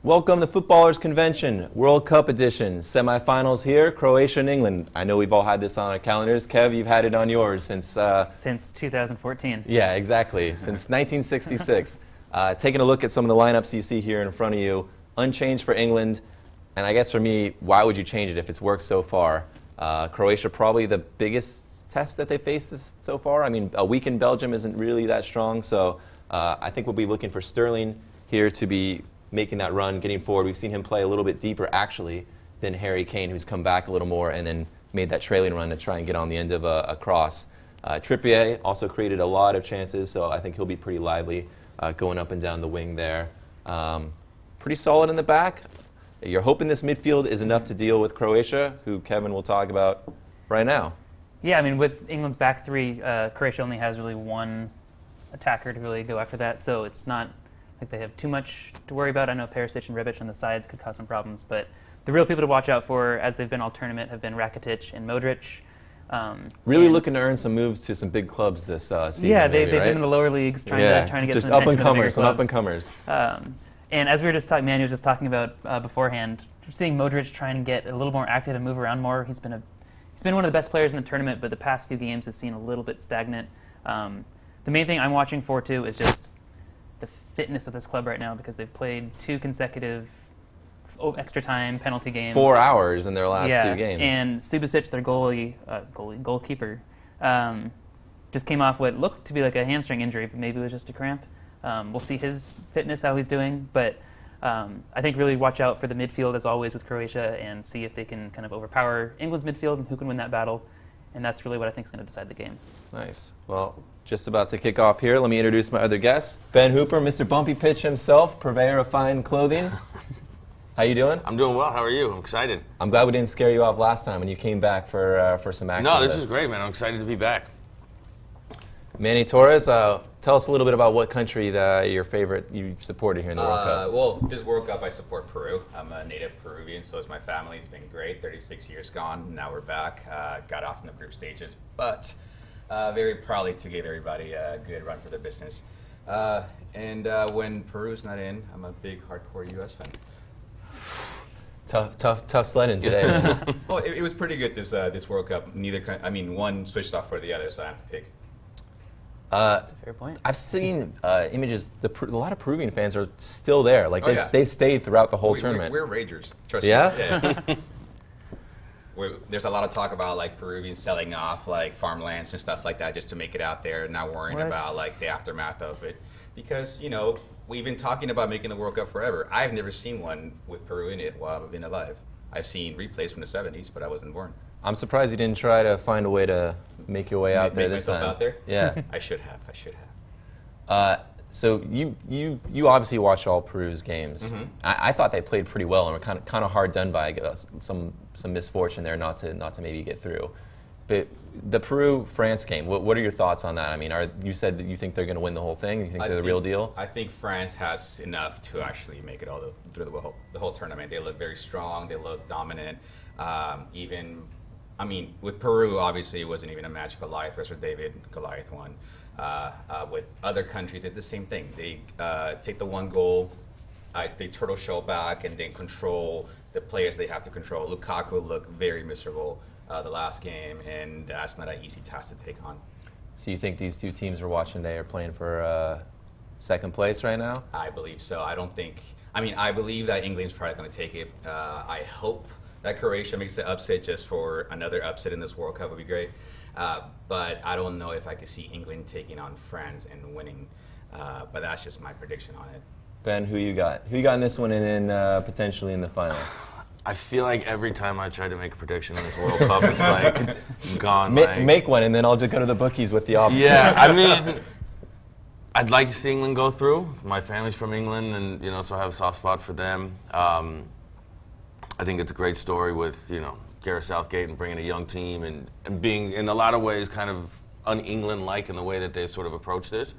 Welcome to Footballers Convention, World Cup edition, semifinals here, Croatia and England. I know we've all had this on our calendars. Kev, you've had it on yours since... Since 2014. Yeah, exactly, since 1966. Taking a look at some of the lineups you see here in front of you, unchanged for England, and I guess for me, why would you change it if it's worked so far? Croatia probably the biggest test that they faced so far. I mean, a week in Belgium isn't really that strong, so I think we'll be looking for Sterling here to be making that run, getting forward. We've seen him play a little bit deeper, actually, than Harry Kane, who's come back a little more and then made that trailing run to try and get on the end of a cross. Trippier also created a lot of chances, so I think he'll be pretty lively going up and down the wing there. Pretty solid in the back. You're hoping this midfield is enough to deal with Croatia, who Kevin will talk about right now. Yeah, I mean, with England's back three, Croatia only has really one attacker to really go after that, so it's not like they have too much to worry about. I know Perisic and Rebic on the sides could cause some problems, but the real people to watch out for, as they've been all tournament, have been Rakitic and Modric. Really looking to earn some moves to some big clubs this season. Yeah, they've been in the lower leagues trying to get just some up attention and comers, to the bigger some up and comers. And as we were just talking, Manu was just talking about beforehand, seeing Modric try and get a little more active and move around more. He's been one of the best players in the tournament, but the past few games has seen a little bit stagnant. The main thing I'm watching for too is just the fitness of this club right now, because they've played 2 consecutive extra time penalty games. 4 hours in their last 2 games. And Subasic, their goalkeeper, just came off what looked to be like a hamstring injury, but maybe it was just a cramp. We'll see his fitness, how he's doing, but I think really watch out for the midfield as always with Croatia and see if they can kind of overpower England's midfield and who can win that battle. And that's really what I think is going to decide the game. Nice. Well, just about to kick off here. Let me introduce my other guests. Ben Hooper, Mr. Bumpy Pitch himself, purveyor of fine clothing. How you doing? I'm doing well. How are you? I'm excited. I'm glad we didn't scare you off last time when you came back for some action. No, this is great, man. I'm excited to be back. Manny Torres, tell us a little bit about what country you supported here in the World Cup. Well, this World Cup I support Peru. I'm a native Peruvian, so is my family. It's been great. 36 years gone. Now we're back. Got off in the group stages, but very proudly to give everybody a good run for their business. And when Peru's not in, I'm a big hardcore U.S. fan. Tough sledding today. Well, it was pretty good this World Cup. One switched off for the other, so I have to pick. That's a fair point. I've seen images. A lot of Peruvian fans are still there. Like they've stayed throughout the whole tournament. We're ragers. Trust me. Yeah. There's a lot of talk about like Peruvians selling off like farmlands and stuff like that just to make it out there, not worrying about like the aftermath of it. Because we've been talking about making the World Cup forever. I've never seen one with Peru in it while I've been alive. I've seen replays from the 70s, but I wasn't born. I'm surprised you didn't try to find a way to make your way out there this time. Out there? Yeah. I should have. So you obviously watched all Peru's games. Mm-hmm. I thought they played pretty well and were kind of hard done by. Some misfortune there not to maybe get through. But the Peru-France game, what are your thoughts on that? I mean, you said that you think they're going to win the whole thing? You think they're the real deal? I think France has enough to actually make it through the whole tournament. They look very strong. They look dominant. With Peru, obviously, it wasn't even a match. Goliath versus David. Goliath won. With other countries, it's the same thing. They take the one goal, they turtle shell back, and then control the players they have to control. Lukaku looked very miserable the last game, and that's not an easy task to take on. So you think these 2 teams we're watching today are playing for second place right now? I believe so. I believe that England's probably going to take it. I hope that Croatia makes the upset just for another upset in this World Cup would be great. But I don't know if I could see England taking on France and winning. But that's just my prediction on it. Ben, who you got? Who you got in this one and then potentially in the final? I feel like every time I try to make a prediction in this World Cup, it's like gone. Make one, and then I'll just go to the bookies with the opposite. Yeah, I'd like to see England go through. My family's from England, and so I have a soft spot for them. I think it's a great story with Gareth Southgate and bringing a young team and being in a lot of ways kind of un-England-like in the way that they've sort of approached this.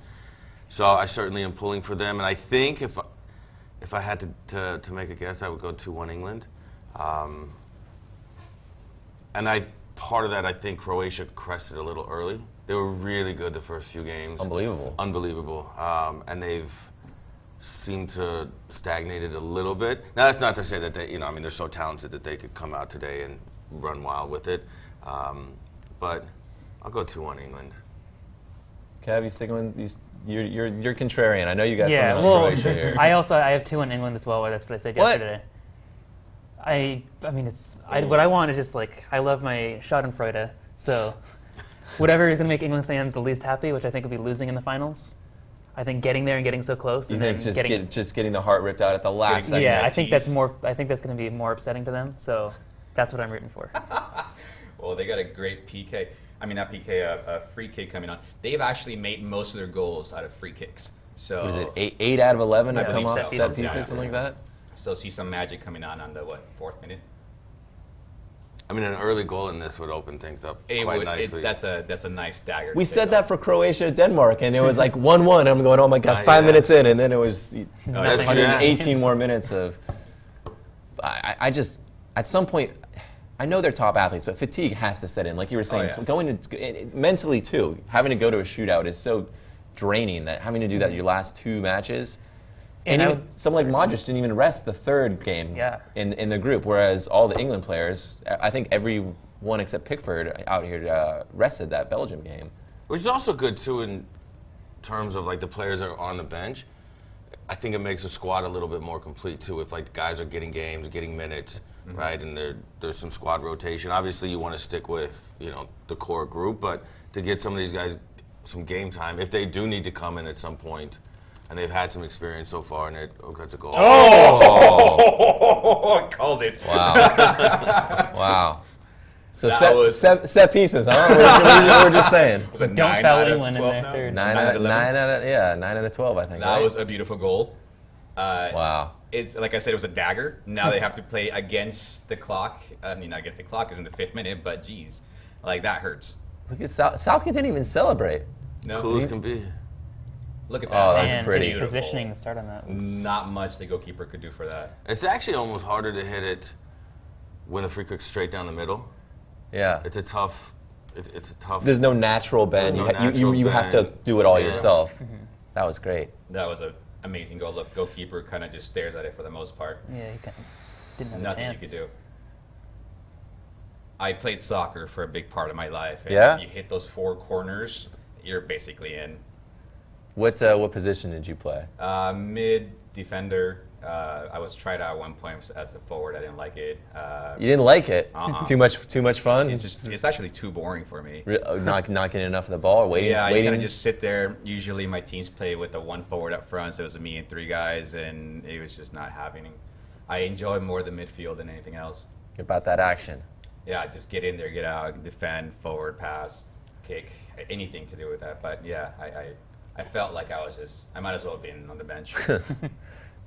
So I certainly am pulling for them, and I think if I had to make a guess, I would go 2-1 England. Part of that, I think Croatia crested a little early. They were really good the first few games. Unbelievable. Unbelievable. And they've seem to stagnated a little bit. Now, that's not to say that they, I mean, they're so talented that they could come out today and run wild with it. But I'll go 2-1 England. Kev, you sticking with you're contrarian. I know you got Yeah, something on well, Croatia here. I have 2 in England as well. That's what I said yesterday. I mean, what I want is just like, I love my Schadenfreude. So whatever is going to make England fans the least happy, which I think would be losing in the finals. I think getting there and getting so close. You think just getting the heart ripped out at the last second? Yeah, I think that's more. I think that's going to be more upsetting to them. So that's what I'm rooting for. Well, they got a great PK. I mean, not PK, a free kick coming on. They've actually made most of their goals out of free kicks. So what is it, 8 out of 11 have come believe off so. set pieces, Yeah. something like that? Still see some magic coming on the 4th minute. I mean, an early goal in this would open things up quite nicely. That's a nice dagger. We said that for Croatia, Denmark, and it was like 1-1. I'm going, oh my God, 5 minutes in, and then it was 118 more minutes of. I just, at some point, I know they're top athletes, but fatigue has to set in. Like you were saying, going to mentally too, having to go to a shootout is so draining that having to do that in your last 2 matches. And even someone like Modric didn't even rest the 3rd game in the group, whereas all the England players, I think everyone except Pickford out here rested that Belgium game. Which is also good too in terms of like the players that are on the bench. I think it makes the squad a little bit more complete too. If like the guys are getting games, getting minutes, right, and there's some squad rotation. Obviously, you want to stick with the core group, but to get some of these guys some game time, if they do need to come in at some point, and they've had some experience so far, and that's a goal. Oh! Called it. Wow. Wow. So That set pieces, huh? We're just saying. Was it Don't 9 foul out of England in 12 their now? 3rd. 9 out of 12, I think. That was a beautiful goal. Wow. It's like I said, it was a dagger. Now they have to play against the clock. I mean, not against the clock, it's in the 5th minute, but geez, like that hurts. Look at Southgate didn't even celebrate. No, Cool as can be. look at Oh, that. that was And pretty. his positioning to start on that. Not much the goalkeeper could do for that. It's actually almost harder to hit it when the free kick's straight down the middle. Yeah. It's a tough. It's a tough. There's no natural bend. There's no You have to natural do it all bend. Yeah. yourself. That was great. That was an amazing goal. Look, goalkeeper kind of just stares at it for the most part. Yeah, he kind of didn't have Nothing a you chance. could do. I played soccer for a big part of my life. And Yeah? if you hit those 4 corners, you're basically in. What position did you play? Mid, defender. I was tried out at one point as a forward. I didn't like it. You didn't like it? Uh-uh. Too much fun? It's actually too boring for me. Not getting enough of the ball, or waiting. Yeah, you waiting. kind of just sit there. Usually my teams play with the 1 forward up front, so it was me and 3 guys, and it was just not happening. I enjoy more the midfield than anything else. About that action. Yeah, just get in there, get out, defend, forward, pass, kick, anything to do with that. But yeah, I felt like I might as well have been on the bench.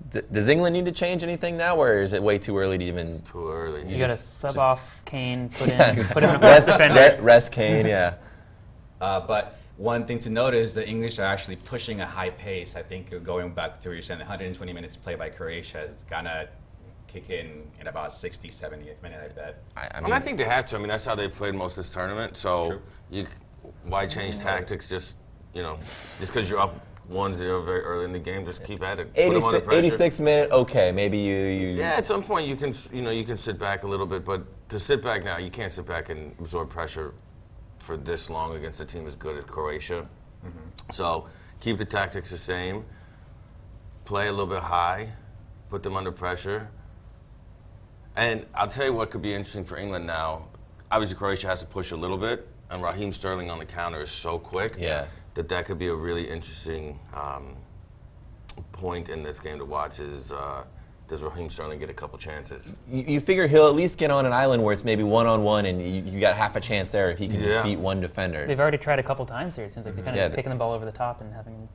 Does England need to change anything now, or is it way too early to even? It's too early. You got to sub off Kane, put in a rest, fast defender. rest Kane, yeah. But one thing to note is the English are actually pushing a high pace. I think going back to what you're saying, 120 minutes play by Croatia is going to kick in about 60, 70th minute, I bet. I think they have to. I mean, that's how they played most of this tournament. So why change tactics? Just because you're up 1-0 very early in the game, just keep at it. Put them under pressure. 86 minute, okay, maybe you. Yeah, at some point you can sit back a little bit, but to sit back now, you can't sit back and absorb pressure for this long against a team as good as Croatia. So keep the tactics the same. Play a little bit high, put them under pressure. And I'll tell you what could be interesting for England now. Obviously, Croatia has to push a little bit, and Raheem Sterling on the counter is so quick that could be a really interesting point in this game to watch is does Raheem Sterling get a couple chances? You figure he'll at least get on an island where it's maybe one-on-one and you got half a chance there if he can just beat one defender. They've already tried a couple times here. It seems like they're kind of just taking the ball over the top and having.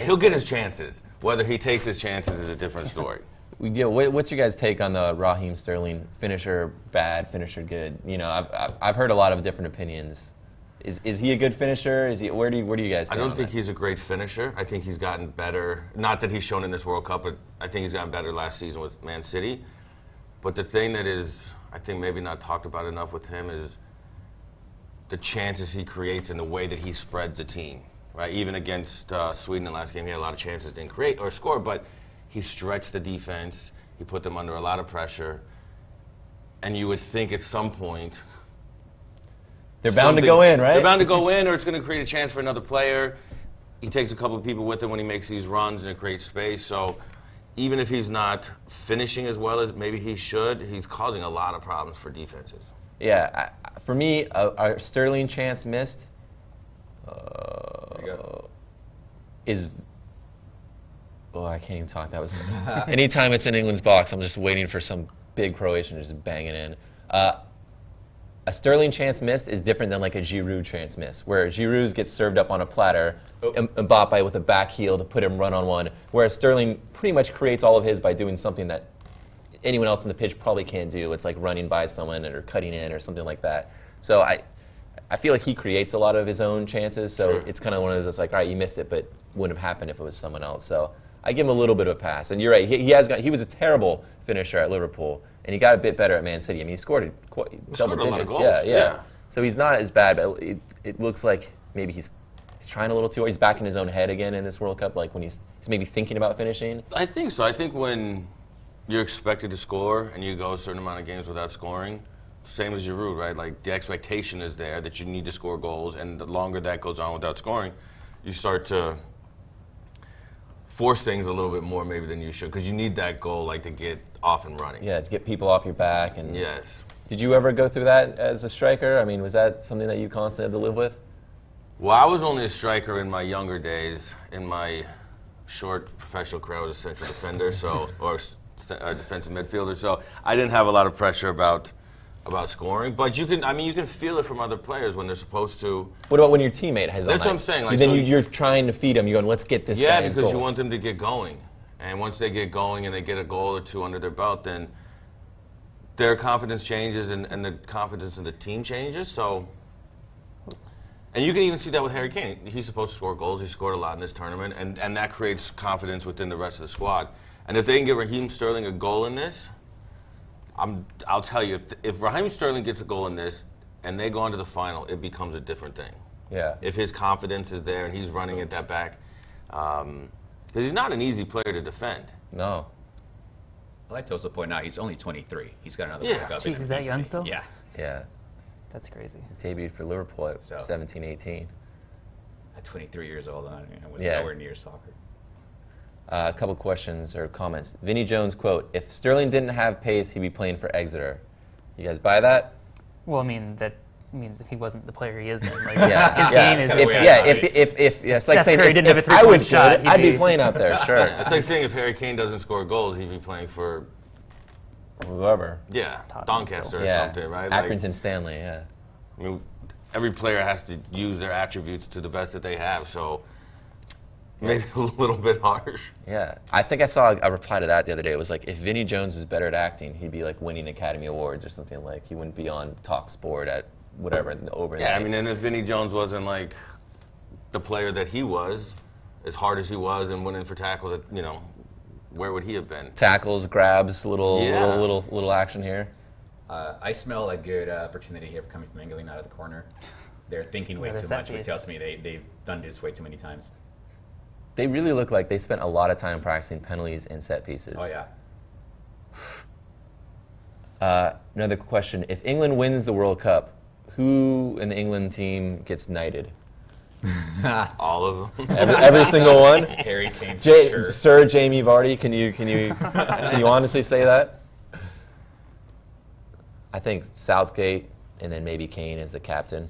He'll get his chances. Whether he takes his chances is a different story. What's your guys' take on the Raheem Sterling finisher bad, finisher good? I've heard a lot of different opinions. Is he a good finisher? Where do you guys stand I don't on think that? he's a great finisher. I think he's gotten better. Not that he's shown in this World Cup, but I think he's gotten better last season with Man City. But the thing that is, I think, maybe not talked about enough with him is the chances he creates and the way that he spreads the team. right? Even against Sweden in the last game, he had a lot of chances, didn't create or score, but he stretched the defense. He put them under a lot of pressure. And you would think at some point, they're bound to go in, right? They're bound to go in, or it's going to create a chance for another player. He takes a couple of people with him when he makes these runs, and it creates space. So even if he's not finishing as well as maybe he should, he's causing a lot of problems for defenses. Yeah, for me, our Sterling chance missed is. Oh, I can't even talk. That was. Anytime it's in England's box, I'm just waiting for some big Croatian to just bang it in. A Sterling chance missed is different than like a Giroud chance miss, where Giroud gets served up on a platter, Mbappe with a back heel to put him run on one, whereas Sterling pretty much creates all of his by doing something that anyone else on the pitch probably can't do. It's like running by someone or cutting in or something like that. So I feel like he creates a lot of his own chances, so Sure. it's kind of one of those that's like, all right, you missed it, but wouldn't have happened if it was someone else. So I give him a little bit of a pass. And you're right, he was a terrible finisher at Liverpool, and he got a bit better at Man City. I mean, he scored double a lot of digits. goals, Yeah. yeah. So he's not as bad, but it looks like maybe he's trying a little too hard. He's back in his own head again in this World Cup, like when he's maybe thinking about finishing. I think so. I think when you're expected to score and you go a certain amount of games without scoring, same as Giroud, right? Like the expectation is there that you need to score goals, and the longer that goes on without scoring, you start to force things a little bit more maybe than you should, because you need that goal like to get off and running. Yeah, to get people off your back. And Yes. Did you ever go through that as a striker? I mean, was that something that you constantly had to live with? Well, I was only a striker in my younger days. In my short professional career, I was a central defender, or a defensive midfielder. So I didn't have a lot of pressure about scoring. But you can feel it from other players when they're supposed to. What about when your teammate has? That's what I'm saying. Like, then so you're trying to feed him. You're going, let's get this guy his because goal. you want them to get going, and once they get going and they get a goal or two under their belt, then their confidence changes and the confidence of the team changes. So. And you can even see that with Harry Kane. He's supposed to score goals. He scored a lot in this tournament, and that creates confidence within the rest of the squad. And if they can get Raheem Sterling a goal in this, I'll tell you, if Raheem Sterling gets a goal in this and they go on to the final, it becomes a different thing. Yeah. If his confidence is there and he's running at that back, because he's not an easy player to defend. No. I'd like to also point out he's only 23. He's got another Yeah. World Cup in Jeez, him is that young easily. still? Yeah. Yeah. That's crazy. Debuted for Liverpool at So. 17, 18. At 23 years old, I was Yeah. nowhere near soccer. A couple questions or comments. Vinnie Jones quote: "If Sterling didn't have pace, he'd be playing for Exeter." You guys buy that? Well, I mean, that means if he wasn't the player he is then. Like, Yeah. his Yeah. game is kinda If, weird. yeah. If it's like Steph saying Curry didn't have a if I was three-point shot, good, he'd I'd be be- playing out there. Sure. It's like saying if Harry Kane doesn't score goals, he'd be playing for, Whoever. Tottenham Doncaster or Yeah. something, right? Like, Accrington Stanley. Yeah. I mean, every player has to use their attributes to the best that they have, so maybe a little bit harsh. Yeah, I think I saw a reply to that the other day. It was like, if Vinnie Jones is better at acting, he'd be like winning Academy Awards or something. Like he wouldn't be on Talk Sport at whatever over. Yeah, I mean, and if Vinnie Jones wasn't like the player that he was, as hard as he was and winning for tackles, where would he have been? Tackles, grabs, little action here. I smell a good opportunity here coming from England out of the corner. They're thinking way What too is that much, which piece? tells me they've done this way too many times. They really look like they spent a lot of time practicing penalties and set pieces. Oh, yeah. Another question: if England wins the World Cup, who in the England team gets knighted? All of them. Every single one. Harry Kane, for sure. Sir Jamie Vardy, can you honestly say that? I think Southgate, and then maybe Kane as the captain.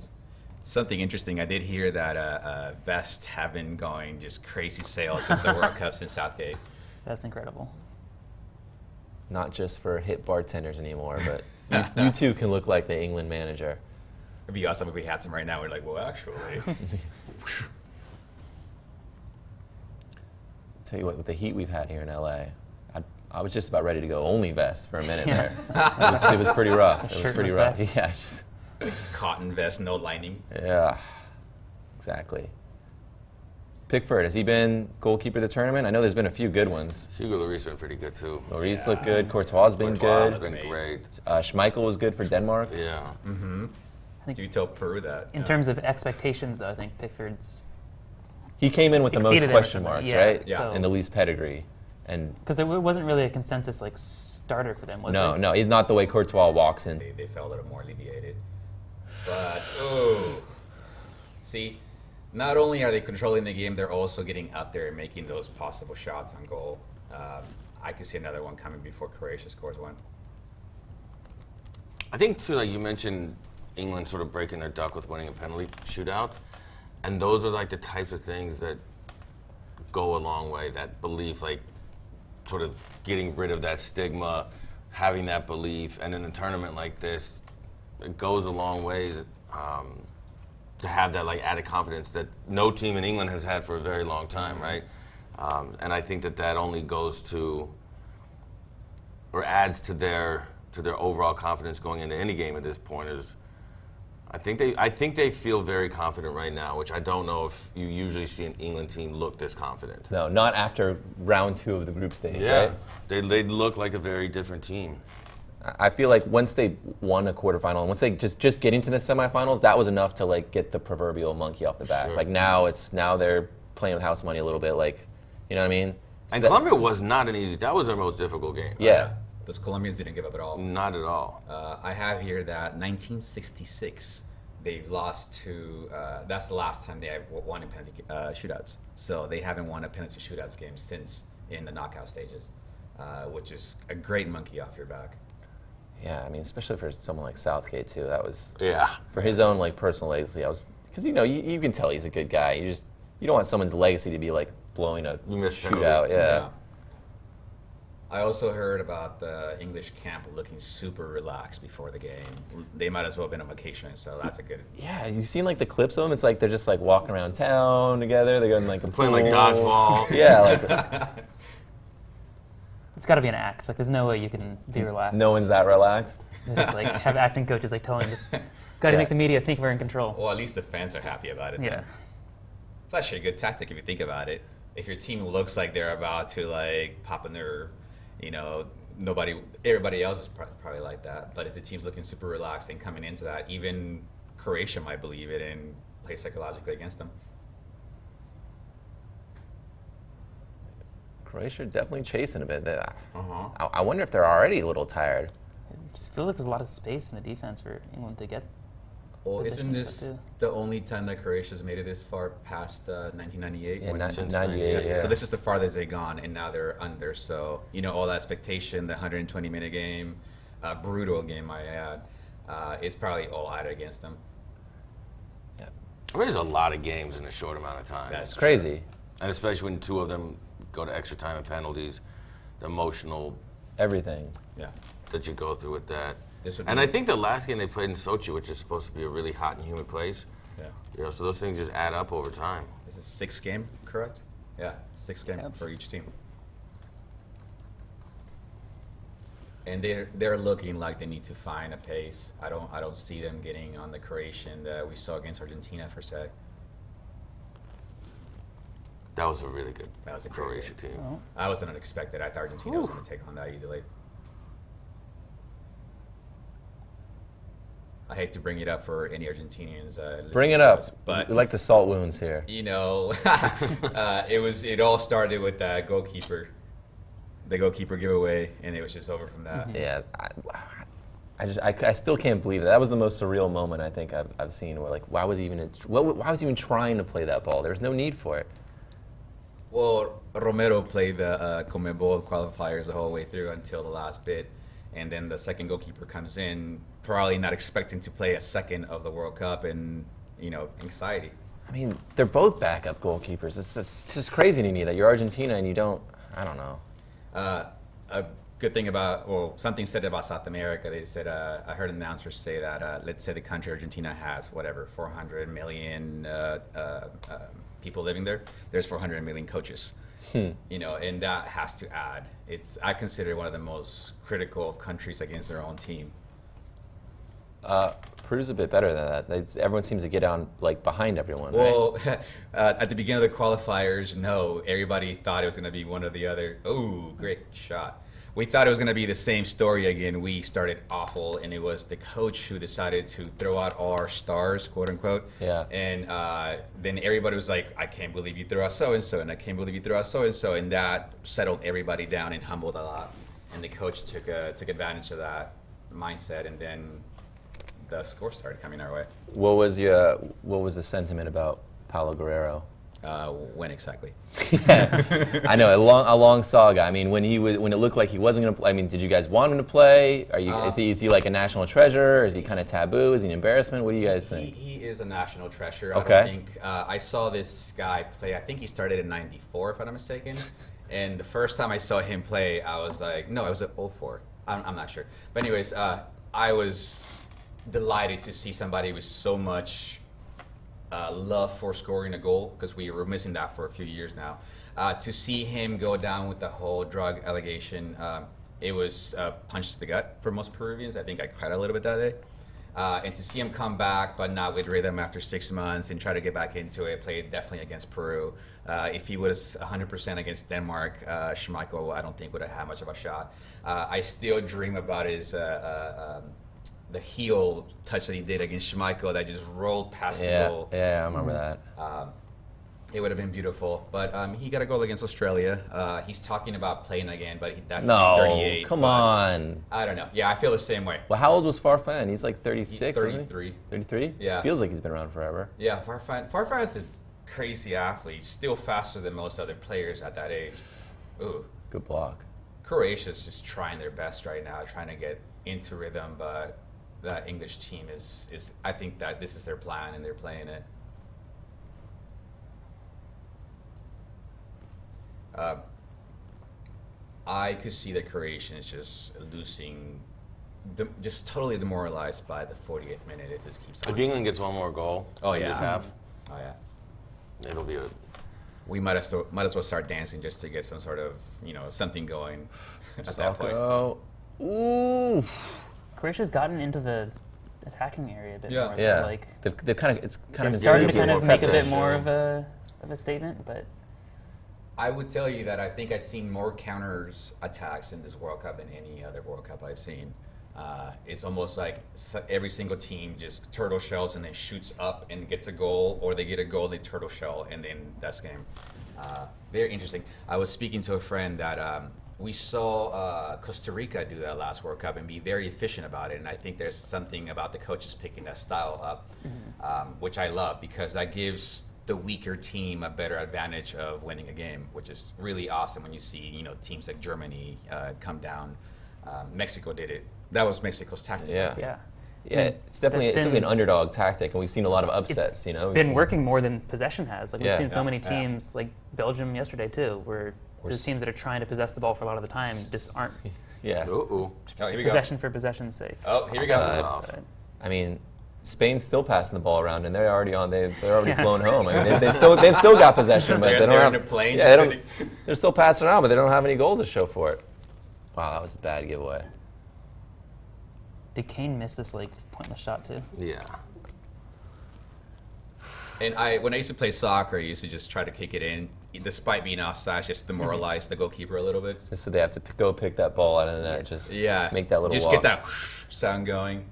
Something interesting, I did hear that vests have been going just crazy sales since the World Cup since Southgate. That's incredible. Not just for hip bartenders anymore, but you too can look like the England manager. It'd be awesome if we had some right now. We're like, well, actually. Tell you what, with the heat we've had here in LA, I was just about ready to go only vest for a minute there. It was pretty rough. It was pretty rough. Shirtless Yeah, just, Cotton vest, no lining. yeah, exactly. Pickford, has he been goalkeeper of the tournament? I know there's been a few good ones. Hugo Lloris been pretty good too. Lloris looked good. Courtois has been Courtois good. been Amazing. great. Schmeichel was good for Denmark. Yeah. Do you tell Peru that? In terms of expectations, though, I think Pickford's he came in with the most exceeded question everything. marks, Yeah, right? so- And the least pedigree. And Because there wasn't really a consensus like starter for them, was no, there? no, he's not the way Courtois walks in. They felt a little more alleviated. But, oh. See, not only are they controlling the game, they're also getting out there and making those possible shots on goal. I could see another one coming before Croatia scores one. I think, too, like you mentioned, England sort of breaking their duck with winning a penalty shootout. And those are like the types of things that go a long way, that belief, like sort of getting rid of that stigma, having that belief. And in a tournament like this, it goes a long ways to have that like added confidence that no team in England has had for a very long time, right? And I think that only goes to, or adds to their overall confidence going into any game at this point. Is I think they feel very confident right now, which I don't know if you usually see an England team look this confident. No, not after round 2 of the group stage, Yeah, right? they look like a very different team. I feel like once they won a quarterfinal, and once they just getting to the semifinals, that was enough to like get the proverbial monkey off the back. Sure. Like now they're playing with house money a little bit, like, you know what I mean? So And that's- Colombia was not an easy. That was their most difficult game. Yeah. Those Colombians didn't give up at all. Not at all. I have here that 1966, they've lost to, that's the last time they have won in penalty shootouts. So they haven't won a penalty shootouts game since in the knockout stages, which is a great monkey off your back. Yeah, I mean, especially for someone like Southgate too. That was Yeah. for his own like personal legacy. Because you can tell he's a good guy. You don't want someone's legacy to be like blowing a You missed penalty. shootout. Yeah. I also heard about the English camp looking super relaxed before the game. They might as well have been on vacation, so that's a good. Yeah, you've seen like the clips of them. It's like they're just like walking around town together. They're going like a Playing like pool. dodgeball. Yeah, like It's got to be an act. Like, there's no way you can be relaxed. no one's that relaxed. They just like have acting coaches like telling us, got to Yeah. make the media think we're in control. Well, at least the fans are happy about it. Yeah. It's actually a good tactic if you think about it. If your team looks like they're about to like pop a nerve, everybody else is probably like that. But if the team's looking super relaxed and coming into that, even Croatia might believe it and play psychologically against them. Croatia definitely chasing a bit. Uh-huh. I wonder if they're already a little tired. It just feels like there's a lot of space in the defense for England to get. Well, isn't Positions this up the only time that Croatia's made it this far past 1998? Yeah, When- since 98, yeah. So this is the farthest they've gone, and now they're under. So, all that expectation, the 120-minute game, brutal game, I add, it's probably all out against them. Yeah. I mean, there's a lot of games in a short amount of time. That's It's crazy. And especially when 2 of them go to extra time and penalties, the emotional Everything. Yeah. that you go through with that. This would And be- I think the last game they played in Sochi, which is supposed to be a really hot and humid place, Yeah. so those things just add up over time. This is 6th game, correct? Yeah, 6th game Yep. for each team. And they're looking like they need to find a pace. I don't see them getting on the Croatian that we saw against Argentina per se. That was a really good That was a great Croatia game. team. Oh. I wasn't unexpected. I thought Argentina was going to take on that easily. I hate to bring it up for any Argentinians. Bring listening it to up. us, but We like the salt wounds here. it all started with that goalkeeper, the goalkeeper giveaway, and it was just over from that. Yeah, I still can't believe it. That was the most surreal moment I think I've seen. Where like, why was he even trying to play that ball? There was no need for it. Well, Romero played the Conmebol qualifiers the whole way through until the last bit, and then the second goalkeeper comes in, probably not expecting to play a second of the World Cup, and anxiety. I mean, they're both backup goalkeepers. It's just crazy to me that you're Argentina and you don't. I don't know. A good thing something said about South America. They said I heard announcers say that let's say the country Argentina has 400 million people living there. There's 400 million coaches. And that has to add. I consider it one of the most critical of countries against their own team. Peru's a bit better than that. Everyone seems to get on like behind everyone. Right? Well, at the beginning of the qualifiers, no, everybody thought it was going to be one or the other. Oh, great shot. we thought it was going to be the same story again. We started awful, and it was the coach who decided to throw out all our stars, quote unquote. Yeah. And then everybody was like, I can't believe you threw out so-and-so, and I can't believe you threw out so-and-so. And that settled everybody down and humbled a lot. And the coach took advantage of that mindset, and then the score started coming our way. What was the sentiment about Paulo Guerrero? When exactly? I know, a long saga. I mean, when it looked like he wasn't going to play, I mean, did you guys want him to play? Is he like a national treasure? Is he kind of taboo? Is he an embarrassment? What do you guys think? He is a national treasure. Okay. I don't think, I saw this guy play, I think he started in '94, if I'm not mistaken. And the first time I saw him play, I was like, no, it was at '04. I'm not sure. But anyways, I was delighted to see somebody with so much love for scoring a goal, because we were missing that for a few years now. To see him go down with the whole drug allegation, it was a punch to the gut for most Peruvians. I think I cried a little bit that day. And to see him come back, but not with rhythm after 6 months and try to get back into it, played definitely against Peru. If he was 100% against Denmark, Schmeichel, I don't think would have had much of a shot. I still dream about his the heel touch that he did against Schmeichel that just rolled past the goal. Yeah, I remember that. It would have been beautiful, but he got a goal against Australia. He's talking about playing again, but that's No, 38. come on. I don't know. Yeah, I feel the same way. Well, how old was Farfan? He's like 36, He's wasn't 33. he? 33? Yeah. Feels like he's been around forever. Yeah, Farfan is a crazy athlete, still faster than most other players at that age. Ooh. Good block. Croatia's just trying their best right now, trying to get into rhythm, but that English team is I think that this is their plan and they're playing it. I could see that Croatia is just losing, just totally demoralized by the 40th minute if this keeps on. If England gets one more goal in this half, Oh yeah. it'll be We might as well start dancing just to get some sort of, something going at that point. Sacco. Ooh. Croatia's gotten into the attacking area a bit more. Yeah. Like They've kind of, it's kind of they're starting to sneaky kind of more make a bit presidential. more of a statement, but I would tell you that I think I've seen more counters attacks in this World Cup than any other World Cup I've seen. It's almost like every single team just turtle shells and then shoots up and gets a goal, or they get a goal, they turtle shell, and then that's game. Very interesting. I was speaking to a friend that we saw Costa Rica do that last World Cup and be very efficient about it, and I think there's something about the coaches picking that style up, which I love, because that gives the weaker team a better advantage of winning a game, which is really awesome when you see teams like Germany come down. Mexico did it. That was Mexico's tactic. yeah. Yeah, it's definitely an underdog tactic, and we've seen a lot of upsets. We've Been seen- working more than possession has. Like we've Yeah. seen so many Yeah. teams, like Belgium yesterday too, where there's teams that are trying to possess the ball for a lot of the time just aren't Yeah. Uh-oh. Oh, here we go. possession for possession's sake. Oh, here we go. Offside. So, I mean, Spain's still passing the ball around, and they're already flown home. I mean, they've still got possession, but they don't They're have. in a plane Yeah, just they don't, they're still passing around, but they don't have any goals to show for it. Wow, that was a bad giveaway. did Kane miss this like pointless shot too? Yeah. And when I used to play soccer, I used to just try to kick it in, despite being offside, just to demoralize the goalkeeper a little bit. Just so they have to go pick that ball out of the net, just make that little just walk. get that sound going.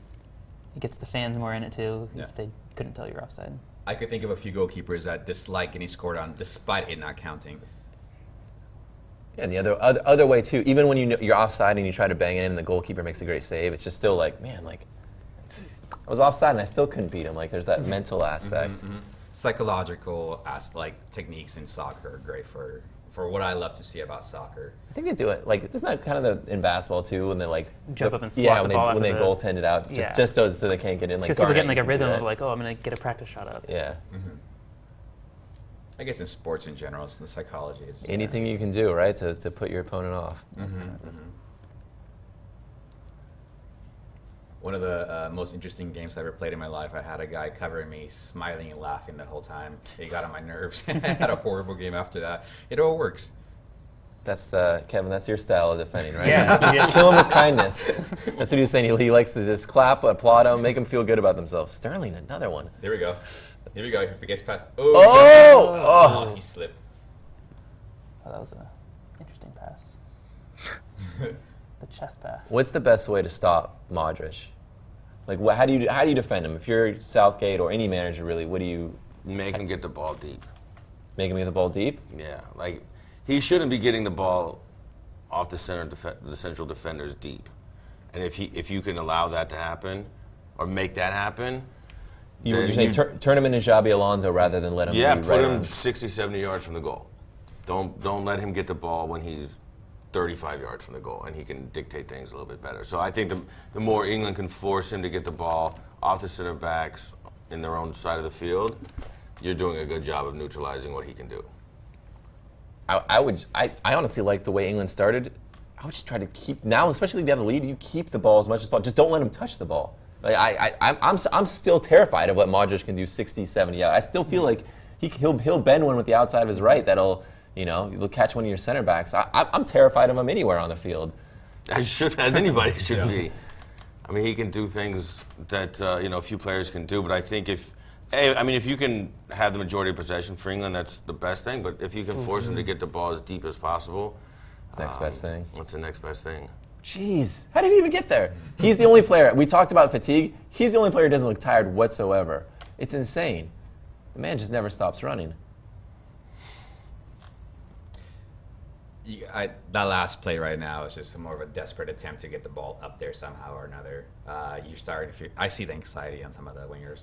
It gets the fans more in it too Yeah. if they couldn't tell you're offside. I could think of a few goalkeepers that dislike getting scored on, despite it not counting. Yeah, and the other way too. Even when you're offside and you try to bang it in, and the goalkeeper makes a great save, it's just still like, man, like I was offside and I still couldn't beat him. Like there's that mental aspect. Psychological techniques in soccer are great for what I love to see about soccer. I think they do it. Like isn't that kind of in basketball too? When they like Jump up and swat yeah, the ball when they after the- goaltend it out, Yeah. just so they can't get in. Like Because people are getting Garnett like a used to do rhythm that. of like, oh, I'm gonna get a practice shot up. Yeah. I guess in sports in general, the psychology is Anything you can do, right, to put your opponent off. One of the most interesting games I ever played in my life, I had a guy covering me, smiling and laughing the whole time. It got on my nerves. I had a horrible game after that. It all works. That's Kevin. That's your style of defending, right? Yeah. Kill him with kindness. That's what he was saying. He likes to just clap, applaud them, make them feel good about themselves. Sterling, another one. Here we go. Here we go. If it gets past. Oh! He slipped. Oh, that was an interesting pass. the chest pass. What's the best way to stop Modric? Like, how do you defend him? If you're Southgate or any manager, really, what do you Make him get the ball deep. make him get the ball deep? Yeah, like he shouldn't be getting the ball off the central defenders deep. And if you can allow that to happen or make that happen, You're saying turn him into Xabi Alonso rather than let him. yeah, be put right him around. 60, 70 yards from the goal. Don't let him get the ball when he's 35 yards from the goal, and he can dictate things a little bit better. So I think the more England can force him to get the ball off the center backs in their own side of the field, you're doing a good job of neutralizing what he can do. I honestly like the way England started. I would just try to keep now, especially if you have the lead. You keep the ball as much as possible. Just don't let him touch the ball. Like I'm still terrified of what Modric can do 60, 70 yards. I still feel like he'll bend one with the outside of his right that'll he'll catch one of your center backs. I'm terrified of him anywhere on the field. As anybody should be. I mean, he can do things that a few players can do. But I think if you can have the majority of possession for England, that's the best thing. But if you can force him to get the ball as deep as possible, Next best thing. What's the next best thing? Jeez, how did he even get there? He's the only player. We talked about fatigue. He's the only player who doesn't look tired whatsoever. It's insane. The man just never stops running. That last play right now is just more of a desperate attempt to get the ball up there somehow or another. I see the anxiety on some of the wingers.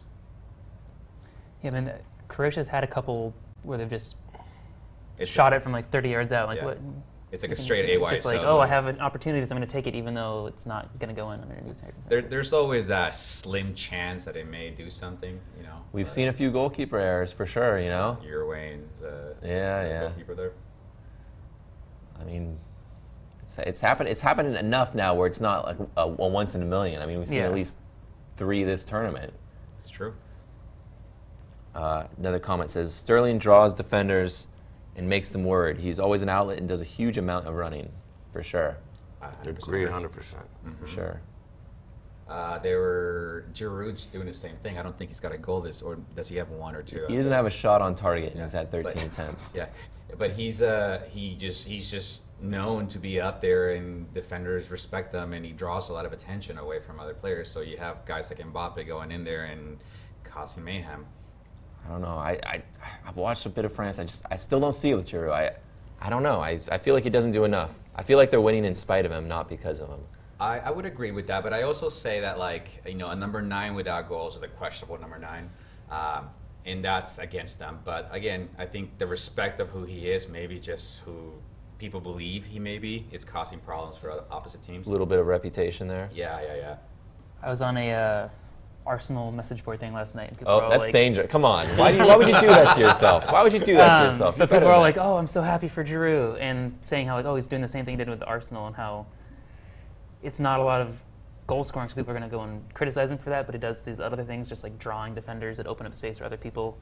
Yeah, I mean, Croatia's had a couple where they've just shot it from like 30 yards out. Like Yeah. what? It's like a straight AY. Just like, I have an opportunity, so I'm going to take it, even though it's not going to go in under these circumstances. There's always that slim chance that it may do something. We've seen a few goalkeeper errors for sure. Uruguayan's goalkeeper there. I mean, it's happening enough now where it's not like a once in a million. I mean, we've seen at least 3 this tournament. It's true. Another comment says, Sterling draws defenders and makes them worried. He's always an outlet and does a huge amount of running, for sure. I agree 100%. For sure. Giroud's doing the same thing. I don't think he's got a goal or does he have 1 or 2? He doesn't have a shot on target, and he's had 13 attempts. Yeah, but he's just known to be up there, and defenders respect them, and he draws a lot of attention away from other players. So you have guys like Mbappe going in there and causing mayhem. I don't know. I've watched a bit of France. I still don't see it with Giroud. I don't know. I feel like he doesn't do enough. I feel like they're winning in spite of him, not because of him. I would agree with that, but I also say that a number 9 without goals is a questionable number 9, and that's against them. But again, I think the respect of who he is, maybe just who people believe he may be, is causing problems for other opposite teams. A little bit of reputation there. Yeah. I was on a Arsenal message board thing last night. And people Oh, were all that's like, dangerous. Come on. Why would you do that to yourself? Why would you do that to yourself? But people are like, oh, I'm so happy for Giroud, and saying how he's doing the same thing he did with Arsenal, and how it's not a lot of goal scoring, so people are going to go and criticize him for that, but he does these other things, just like drawing defenders that open up space for other people.